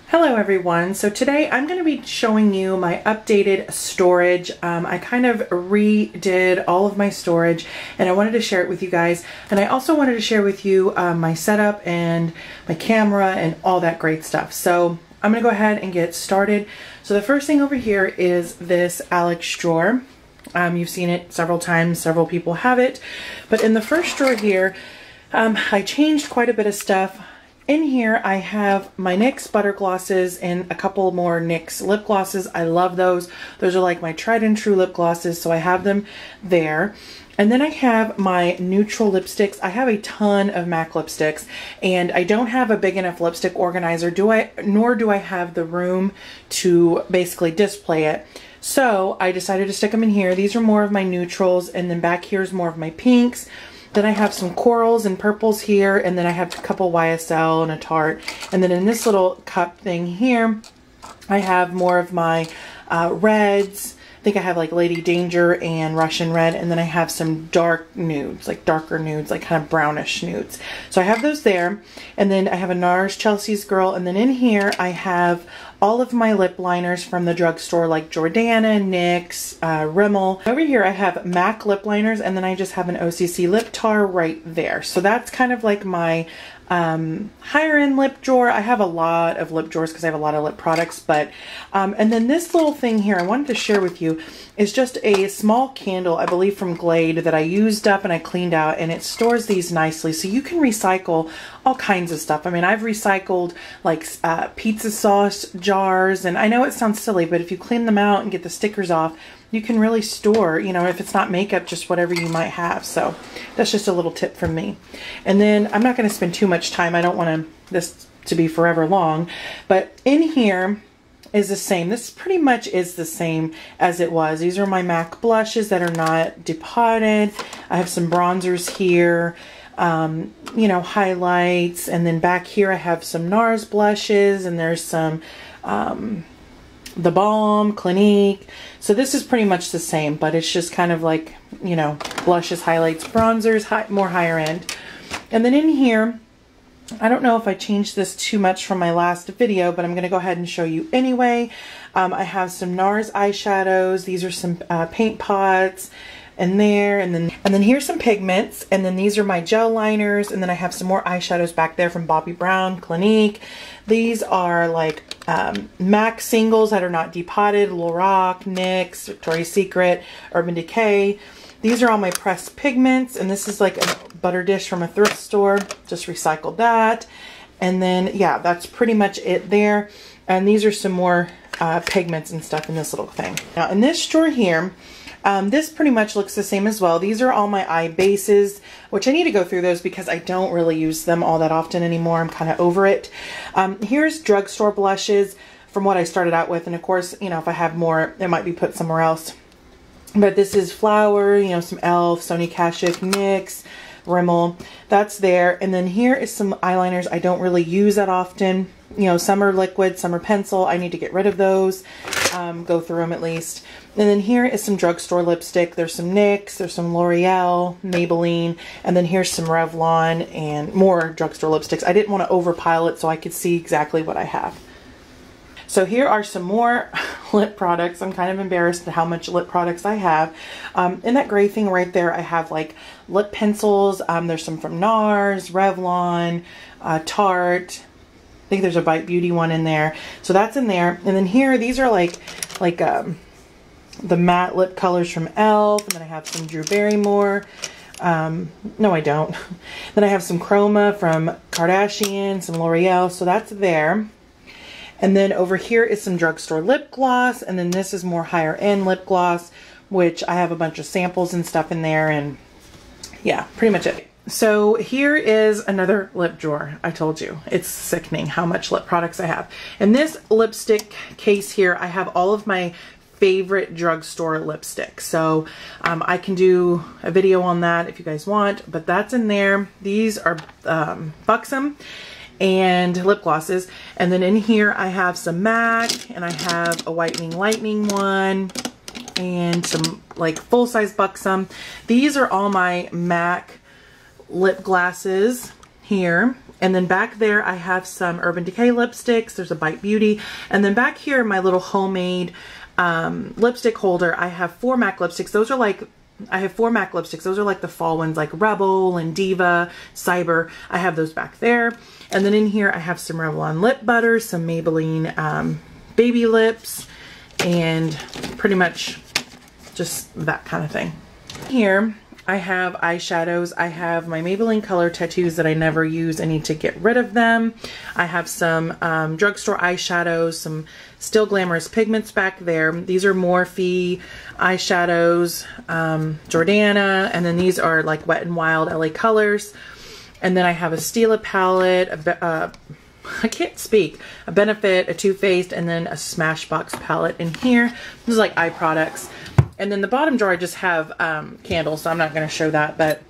Hello everyone. So today I'm going to be showing you my updated storage. I kind of redid all of my storage and I wanted to share it with you guys. And I also wanted to share with you my setup and my camera and all that great stuff. So I'm going to go ahead and get started. So the first thing over here is this Alex drawer. You've seen it several times, several people have it. But in the first drawer here, I changed quite a bit of stuff. In here I have my NYX butter glosses and a couple more NYX lip glosses. I love those. Those are like my tried and true lip glosses, so I have them there. And then I have my neutral lipsticks. I have a ton of MAC lipsticks and I don't have a big enough lipstick organizer, nor do I have the room to basically display it. So I decided to stick them in here. These are more of my neutrals, and then back here is more of my pinks. Then I have some corals and purples here, and then I have a couple YSL and a Tarte. And then in this little cup thing here, I have more of my reds. I think I have like Lady Danger and Russian Red, and then I have some dark nudes, like darker nudes, like kind of brownish nudes. So I have those there, and then I have a NARS Chelsea's Girl, and then in here I have all of my lip liners from the drugstore, like Jordana, NYX, Rimmel. Over here I have MAC lip liners, and then I just have an OCC lip tar right there. So that's kind of like my higher end lip drawer. I have a lot of lip drawers because I have a lot of lip products, but and then this little thing here I wanted to share with you is just a small candle, I believe from Glade, that I used up and I cleaned out, and it stores these nicely, so you can recycle all kinds of stuff. I mean, I've recycled like pizza sauce jars, and I know it sounds silly, but if you clean them out and get the stickers off, you can really store, you know, if it's not makeup, just whatever you might have. So that's just a little tip from me. And then I'm not going to spend too much time. I don't want this to be forever long, but in here is the same. This pretty much is the same as it was. These are my MAC blushes that are not depotted. I have some bronzers here, you know, highlights, and then back here I have some NARS blushes, and there's some The Balm, Clinique. So this is pretty much the same, but it's just kind of like, you know, blushes, highlights, bronzers, more higher end. And then in here, I don't know if I changed this too much from my last video, but I'm going to go ahead and show you anyway. I have some NARS eyeshadows. These are some paint pots and there, and then here's some pigments, and then these are my gel liners, and then I have some more eyeshadows back there from Bobbi Brown, Clinique. These are like MAC singles that are not depotted, Lorac, NYX, Victoria's Secret, Urban Decay. These are all my pressed pigments, and this is like a butter dish from a thrift store. Just recycled that. And then, yeah, that's pretty much it there. And these are some more pigments and stuff in this little thing. Now, in this drawer here, this pretty much looks the same as well. These are all my eye bases, which I need to go through those because I don't really use them all that often anymore. I'm kind of over it. Here's drugstore blushes from what I started out with. And of course, you know, if I have more, it might be put somewhere else. But this is Flower, you know, some e.l.f., Sonia Kashuk, NYX, Rimmel. That's there. And then here is some eyeliners I don't really use that often. You know, some are liquid, some are pencil. I need to get rid of those. Go through them at least. And then here is some drugstore lipstick. There's some NYX, there's some L'Oreal, Maybelline, and then here's some Revlon and more drugstore lipsticks. I didn't want to overpile it so I could see exactly what I have. So here are some more lip products. I'm kind of embarrassed at how much lip products I have. In that gray thing right there, I have like lip pencils. There's some from NARS, Revlon, Tarte. I think there's a Bite Beauty one in there. So that's in there. And then here, these are like the matte lip colors from e.l.f. And then I have some Drew Barrymore. No, I don't. Then I have some Chroma from Kardashian, some L'Oreal. So that's there. And then over here is some drugstore lip gloss. And then this is more higher end lip gloss, which I have a bunch of samples and stuff in there. And yeah, pretty much it. So here is another lip drawer. I told you, it's sickening how much lip products I have. In this lipstick case here, I have all of my favorite drugstore lipstick. So I can do a video on that if you guys want, but that's in there. These are Buxom and lip glosses. And then in here I have some MAC, and I have a Whitening Lightning one, and some like full-size Buxom. These are all my MAC lip glasses here. And then back there I have some Urban Decay lipsticks. There's a Bite Beauty. And then back here my little homemade lipstick holder, I have 4 MAC lipsticks. Those are like, I have 4 MAC lipsticks. Those are like the fall ones, like Rebel and Diva, Cyber. I have those back there. And then in here I have some Revlon lip butters, some Maybelline baby lips, and pretty much just that kind of thing. Here I have eyeshadows. I have my Maybelline Color Tattoos that I never use. I need to get rid of them. I have some drugstore eyeshadows, some Still Glamorous Pigments back there. These are Morphe eyeshadows, Jordana, and then these are like Wet n Wild LA Colors. And then I have a Stila palette, I can't speak, a Benefit, a Too Faced, and then a Smashbox palette in here. This is like eye products. And then the bottom drawer I just have candles, so I'm not going to show that, but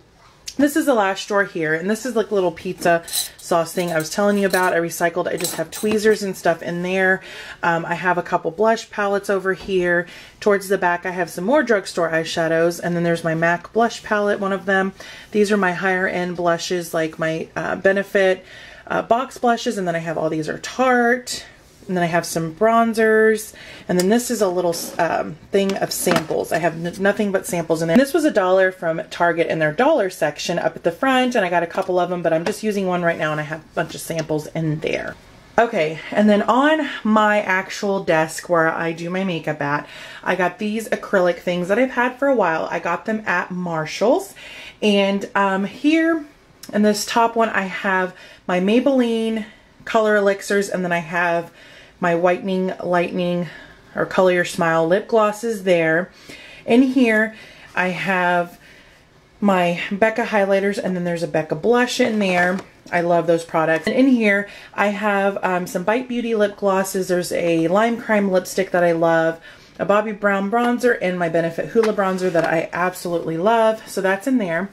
this is the last drawer here, and this is like a little pizza sauce thing I was telling you about. I recycled. I just have tweezers and stuff in there. I have a couple blush palettes over here. Towards the back I have some more drugstore eyeshadows, and then there's my MAC blush palette, one of them. These are my higher end blushes, like my Benefit box blushes, and then I have all these are Tarte. And then I have some bronzers, and then this is a little thing of samples. I have nothing but samples in there. This was $1 from Target in their dollar section up at the front, and I got a couple of them, but I'm just using one right now, and I have a bunch of samples in there. Okay, and then on my actual desk where I do my makeup at, I got these acrylic things that I've had for a while. I got them at Marshall's, and here in this top one I have my Maybelline Color Elixirs, and then I have my Whitening Lightning or Color Your Smile lip glosses there. In here I have my Becca highlighters, and then there's a Becca blush in there. I love those products. And in here I have some Bite Beauty lip glosses. There's a Lime Crime lipstick that I love, a Bobbi Brown bronzer, and my Benefit Hoola bronzer that I absolutely love. So that's in there.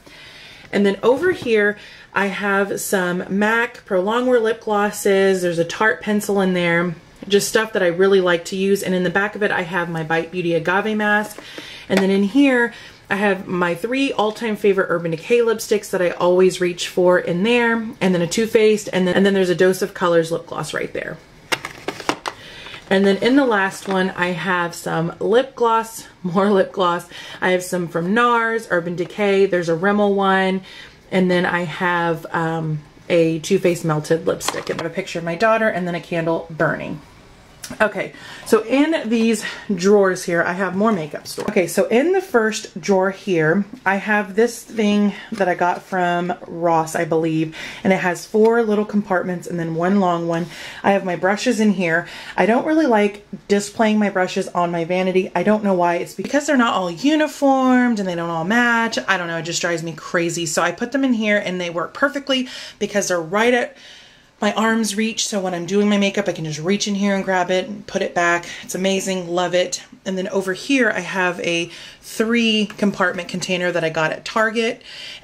And then over here I have some MAC Pro Longwear lip glosses. There's a Tarte pencil in there. Just stuff that I really like to use. And in the back of it I have my Bite Beauty Agave mask. And then in here I have my 3 all-time favorite Urban Decay lipsticks that I always reach for in there. And then a Too Faced, and then there's a Dose of Colors lip gloss right there. And then in the last one I have some lip gloss, more lip gloss. I have some from NARS, Urban Decay, there's a Rimmel one, and then I have a Too Faced melted lipstick. And I have a picture of my daughter and then a candle burning. Okay, so in these drawers here, I have more makeup stuff. Okay, so in the first drawer here, I have this thing that I got from Ross, I believe, and it has 4 little compartments and then 1 long one. I have my brushes in here. I don't really like displaying my brushes on my vanity. I don't know why. It's because they're not all uniformed and they don't all match. I don't know, it just drives me crazy. So I put them in here and they work perfectly because they're right at my arm's reach, so when I'm doing my makeup I can just reach in here and grab it and put it back. It's amazing, love it. And then over here I have a 3 compartment container that I got at Target,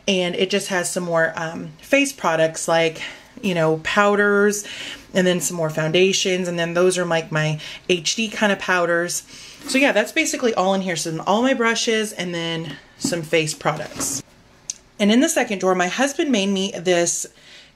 and it just has some more face products, like, you know, powders, and then some more foundations, and then those are like my HD kind of powders. So yeah, that's basically all in here. So all my brushes and then some face products. And in the second drawer, my husband made me this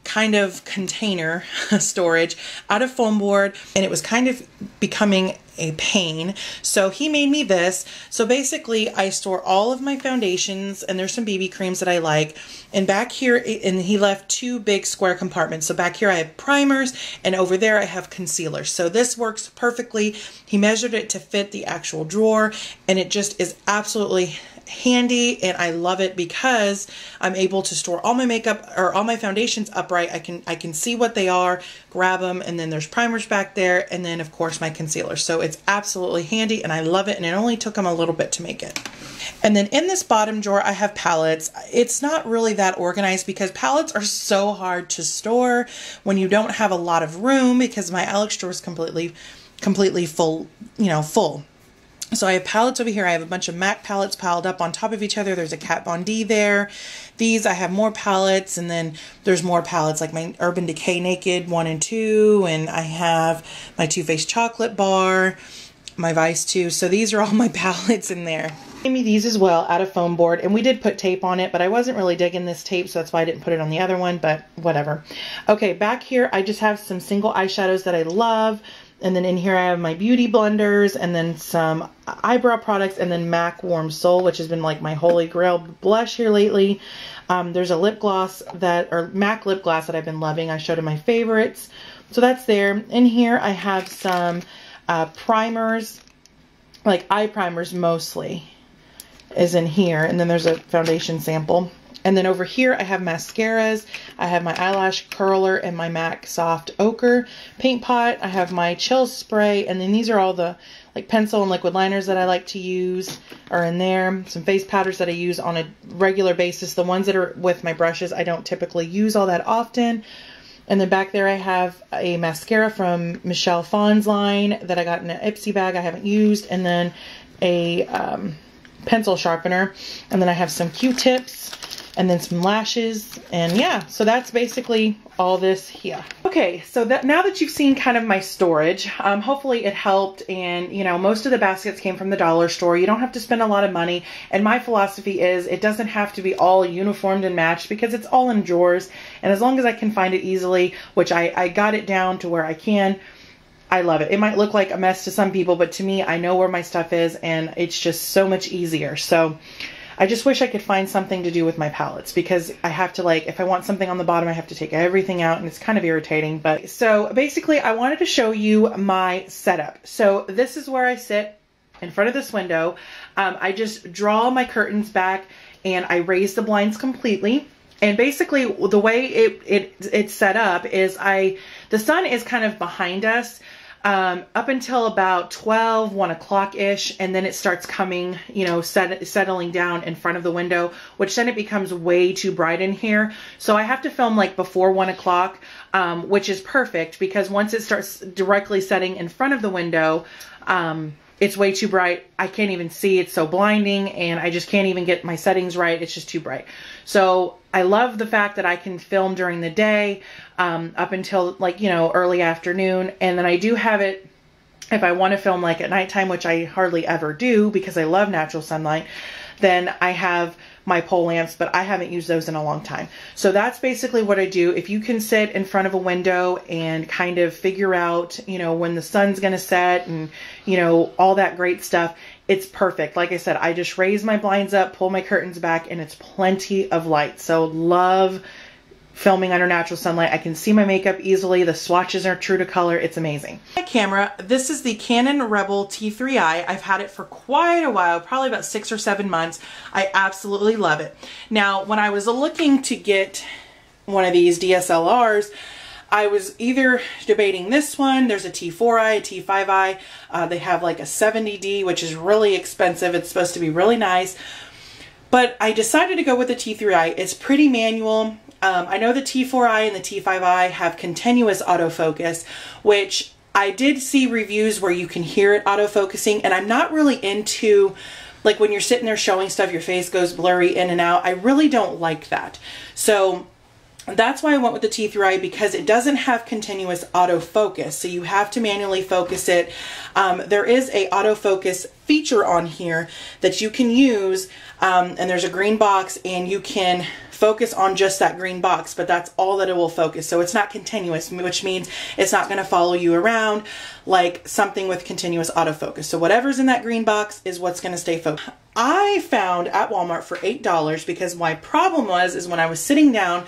kind of container storage out of foam board, and it was kind of becoming a pain, so he made me this. So basically I store all of my foundations, and there's some BB creams that I like, and back here, and he left 2 big square compartments. So back here I have primers, and over there I have concealer. So this works perfectly. He measured it to fit the actual drawer, and it just is absolutely handy, and I love it because I'm able to store all my makeup or all my foundations upright. I can see what they are, grab them, and then there's primers back there, and then of course my concealer. So it's absolutely handy and I love it, and it only took him a little bit to make it. And then in this bottom drawer I have palettes. It's not really that organized because palettes are so hard to store when you don't have a lot of room, because my Alex drawer is completely full, you know, full. So I have palettes over here. I have a bunch of MAC palettes piled up on top of each other. There's a Kat Von D there. These, I have more palettes, and then there's more palettes like my Urban Decay Naked 1 and 2, and I have my Too Faced Chocolate Bar, my Vice 2. So these are all my palettes in there. Gave me these as well out of foam board, and we did put tape on it, but I wasn't really digging this tape, so that's why I didn't put it on the other one, but whatever. Okay, back here I just have some single eyeshadows that I love, and then in here I have my beauty blenders, and then some eyebrow products, and then MAC Warm Soul, which has been like my holy grail blush here lately. There's a lip gloss or MAC lip gloss that I've been loving. I showed in my favorites, so that's there. In here I have some primers, like eye primers mostly is in here, and then there's a foundation sample. And then over here I have mascaras, I have my eyelash curler and my MAC Soft Ochre paint pot, I have my chill spray, and then these are all the like pencil and liquid liners that I like to use are in there. Some face powders that I use on a regular basis. The ones that are with my brushes I don't typically use all that often. And then back there I have a mascara from Michelle Phan's line that I got in an Ipsy bag I haven't used, and then a pencil sharpener, and then I have some Q-tips, and then some lashes, and yeah, so that's basically all this here. Okay, so now that you've seen kind of my storage, hopefully it helped, and you know, most of the baskets came from the dollar store. You don't have to spend a lot of money, and my philosophy is it doesn't have to be all uniformed and matched because it's all in drawers, and as long as I can find it easily, which I got it down to where I can, I love it. It might look like a mess to some people, but to me, I know where my stuff is, and it's just so much easier. So I just wish I could find something to do with my palettes, because I have to, like, if I want something on the bottom, I have to take everything out, and it's kind of irritating. But so basically I wanted to show you my setup. So this is where I sit in front of this window. I just draw my curtains back and I raise the blinds completely. And basically the way it's set up is the sun is kind of behind us up until about 12, 1 o'clock-ish, and then it starts coming, you know, settling down in front of the window, which then it becomes way too bright in here. So I have to film like before 1 o'clock, which is perfect, because once it starts directly setting in front of the window, it's way too bright. I can't even see. It's so blinding, and I just can't even get my settings right. It's just too bright. So I love the fact that I can film during the day up until, like, you know, early afternoon. And then I do have it if I want to film like at nighttime, which I hardly ever do because I love natural sunlight. Then I have my pole lamps, but I haven't used those in a long time. So that's basically what I do. If you can sit in front of a window and kind of figure out, you know, when the sun's going to set and, you know, all that great stuff, it's perfect. Like I said, I just raise my blinds up, pull my curtains back, and it's plenty of light. So love filming under natural sunlight. I can see my makeup easily. The swatches are true to color. It's amazing. My camera, this is the Canon T3i. I've had it for quite a while, probably about 6 or 7 months. I absolutely love it. Now, when I was looking to get one of these DSLRs, I was either debating this one. There's a T4i, a T5i. They have like a 70D, which is really expensive. It's supposed to be really nice. But I decided to go with the T3i. It's pretty manual. I know the T4i and the T5i have continuous autofocus, which I did see reviews where you can hear it autofocusing, and I'm not really into, like, when you're sitting there showing stuff, your face goes blurry in and out. I really don't like that. So that's why I went with the T3i, because it doesn't have continuous autofocus, so you have to manually focus it. There is a autofocus feature on here that you can use, and there's a green box, and you can focus on just that green box, but that's all that it will focus. So it's not continuous, which means it's not going to follow you around like something with continuous autofocus. So whatever's in that green box is what's going to stay focused. I found at Walmart for $8, because my problem is when I was sitting down,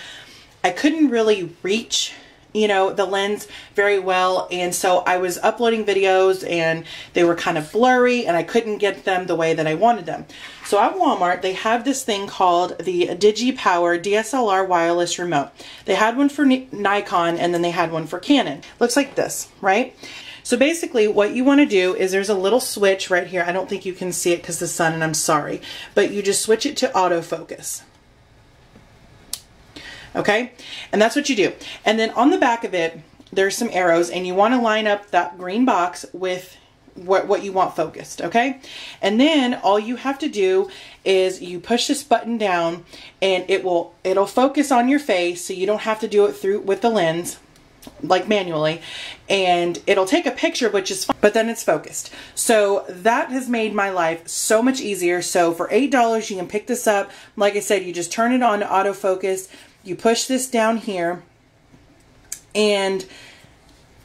I couldn't really reach, you know, the lens very well, and so I was uploading videos and they were kind of blurry and I couldn't get them the way that I wanted them. So at Walmart, they have this thing called the DigiPower DSLR wireless remote. They had one for Nikon, and then they had one for Canon. Looks like this, right? So basically what you want to do is there's a little switch right here. I don't think you can see it because of the sun, and I'm sorry, but you just switch it to autofocus. Okay, and that's what you do. And then on the back of it, there's some arrows, and you want to line up that green box with what you want focused, okay? And then all you have to do is you push this button down, and it'll focus on your face, so you don't have to do it with the lens. like manually, and it'll take a picture, which is fine, but then it's focused. So that has made my life so much easier. So for $8, you can pick this up. Like I said, you just turn it on to autofocus. You push this down here, and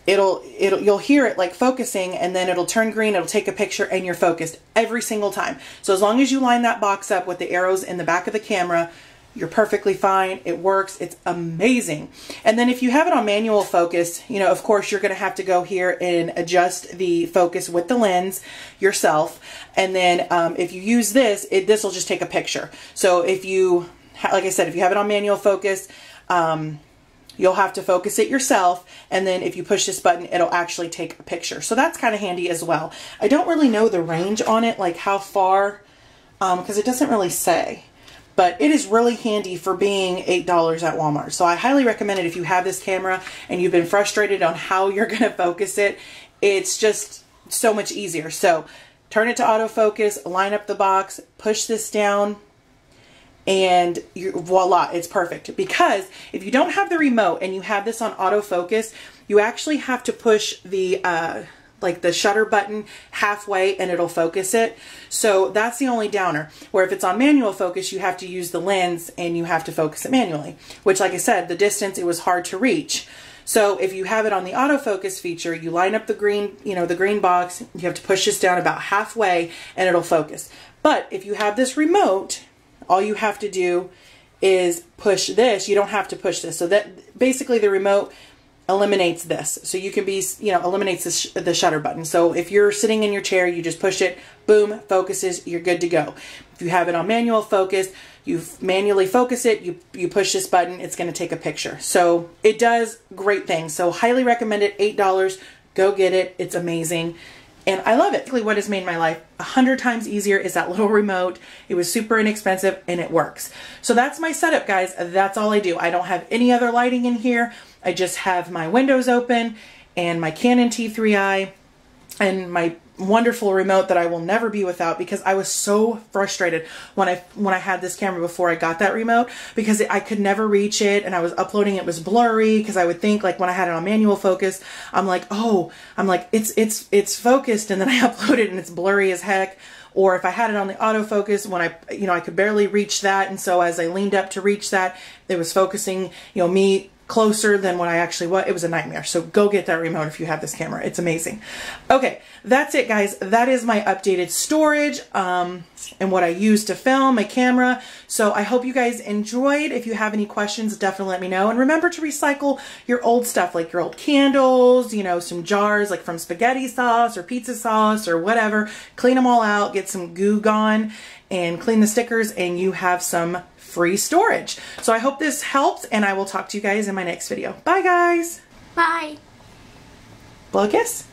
you'll hear it like focusing, and then it'll turn green, it'll take a picture, and you're focused every single time. So as long as you line that box up with the arrows in the back of the camera, you're perfectly fine. It works. It's amazing. And then if you have it on manual focus, you know, of course, you're going to have to go here and adjust the focus with the lens yourself. And then if you use this, this will just take a picture. So if you, like I said, if you have it on manual focus, you'll have to focus it yourself. And then if you push this button, it'll actually take a picture. So that's kind of handy as well. I don't really know the range on it, like how far, because it doesn't really say. But it is really handy for being $8 at Walmart. So I highly recommend it if you have this camera and you've been frustrated on how you're going to focus it. It's just so much easier. So turn it to autofocus, line up the box, push this down, and voila, it's perfect. Because if you don't have the remote and you have this on autofocus, you actually have to push the like the shutter button halfway and it'll focus it. So that's the only downer. Where if it's on manual focus, you have to use the lens and you have to focus it manually, which, like I said, the distance, it was hard to reach. So if you have it on the autofocus feature, you line up the green, you know, the green box, you have to push this down about halfway and it'll focus. But if you have this remote, all you have to do is push this. You don't have to push this. So that basically the remote eliminates this. So you can be, you know, eliminates the shutter button. So if you're sitting in your chair, you just push it, boom, focuses, you're good to go. If you have it on manual focus, you manually focus it, you push this button, it's going to take a picture. So it does great things. So highly recommend it, $8. Go get it. It's amazing. And I love it. What has made my life 100 times easier is that little remote. It was super inexpensive and it works. So that's my setup, guys. That's all I do. I don't have any other lighting in here. I just have my windows open and my Canon T3i and my wonderful remote that I will never be without, because I was so frustrated when I had this camera before I got that remote, because I could never reach it and I was uploading, it was blurry, because I would think, like, when I had it on manual focus, I'm like, oh, it's focused, and then I upload it and it's blurry as heck. Or if I had it on the autofocus, when I could barely reach that, and so as I leaned up to reach that, it was focusing, you know, me closer than what I actually was. It was a nightmare. So go get that remote if you have this camera. It's amazing. Okay, that's it, guys. That is my updated storage and what I use to film my camera. So I hope you guys enjoyed. If you have any questions, definitely let me know. And remember to recycle your old stuff, like your old candles, you know, some jars like from spaghetti sauce or pizza sauce or whatever. Clean them all out, get some Goo Gone, and clean the stickers, and you have some free storage. So I hope this helps, and I will talk to you guys in my next video. Bye, guys. Bye. Blow a kiss.